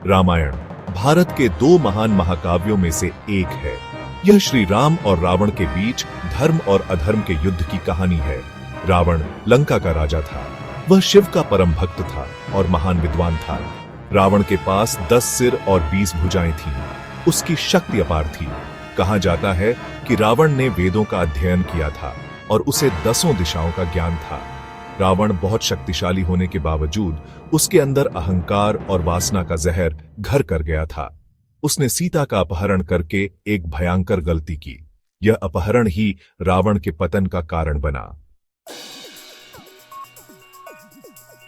रामायण भारत के दो महान महाकाव्यों में से एक है। यह श्री राम और रावण के बीच धर्म और अधर्म के युद्ध की कहानी है। रावण लंका का राजा था। वह शिव का परम भक्त था और महान विद्वान था। रावण के पास 10 सिर और 20 भुजाएं थीं। उसकी शक्ति अपार थी। कहा जाता है कि रावण ने वेदों का अध्ययन किया था और उसे 10 दिशाओं का ज्ञान था। रावण बहुत शक्तिशाली होने के बावजूद उसके अंदर अहंकार और वासना का जहर घर कर गया था। उसने सीता का अपहरण करके एक भयंकर गलती की। यह अपहरण ही रावण के पतन का कारण बना।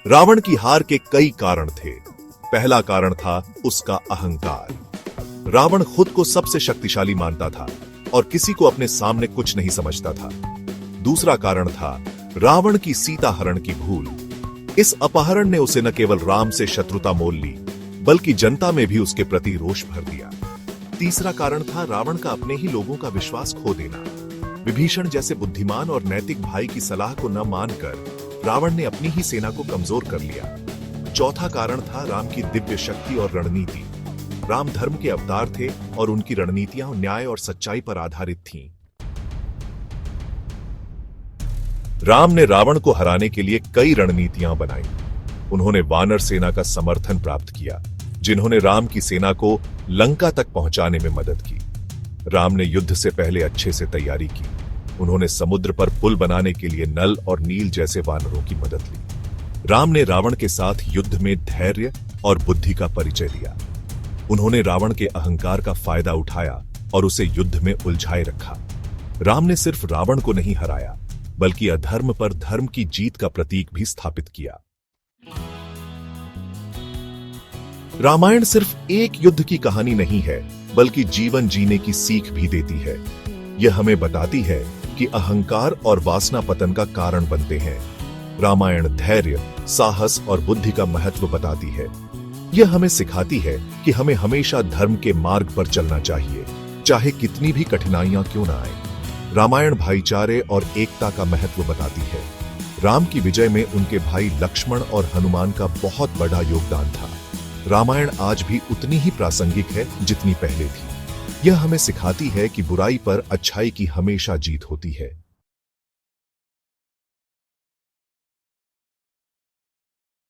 रावण की हार के कई कारण थे। पहला कारण था उसका अहंकार। रावण खुद को सबसे शक्तिशाली मानता था और किसी को अपने सामने कुछ नहीं समझता था। दूसरा कारण था रावण की सीता हरण की भूल। इस अपहरण ने उसे न केवल राम से शत्रुता मोल ली, बल्कि जनता में भी उसके प्रति रोष भर दिया। तीसरा कारण था रावण का अपने ही लोगों का विश्वास खो देना। विभीषण जैसे बुद्धिमान और नैतिक भाई की सलाह को न मानकर रावण ने अपनी ही सेना को कमजोर कर लिया। चौथा कारण था राम की दिव्य शक्ति और रणनीति। राम धर्म के अवतार थे और उनकी रणनीतियां न्याय और सच्चाई पर आधारित थीं। राम ने रावण को हराने के लिए कई रणनीतियां बनाई। उन्होंने वानर सेना का समर्थन प्राप्त किया, जिन्होंने राम की सेना को लंका तक पहुंचाने में मदद की। राम ने युद्ध से पहले अच्छे से तैयारी की। उन्होंने समुद्र पर पुल बनाने के लिए नल और नील जैसे वानरों की मदद ली। राम ने रावण के साथ युद्ध में धैर्य और बुद्धि का परिचय दिया। उन्होंने रावण के अहंकार का फायदा उठाया और उसे युद्ध में उलझाए रखा। राम ने सिर्फ रावण को नहीं हराया, बल्कि अधर्म पर धर्म की जीत का प्रतीक भी स्थापित किया। रामायण सिर्फ एक युद्ध की कहानी नहीं है, बल्कि जीवन जीने की सीख भी देती है। यह हमें बताती है कि अहंकार और वासना पतन का कारण बनते हैं। रामायण धैर्य, साहस और बुद्धि का महत्व बताती है। यह हमें सिखाती है कि हमें हमेशा धर्म के मार्ग पर चलना चाहिए, चाहे कितनी भी कठिनाइयां क्यों ना आए। रामायण भाईचारे और एकता का महत्व बताती है। राम की विजय में उनके भाई लक्ष्मण और हनुमान का बहुत बड़ा योगदान था। रामायण आज भी उतनी ही प्रासंगिक है जितनी पहले थी। यह हमें सिखाती है कि बुराई पर अच्छाई की हमेशा जीत होती है।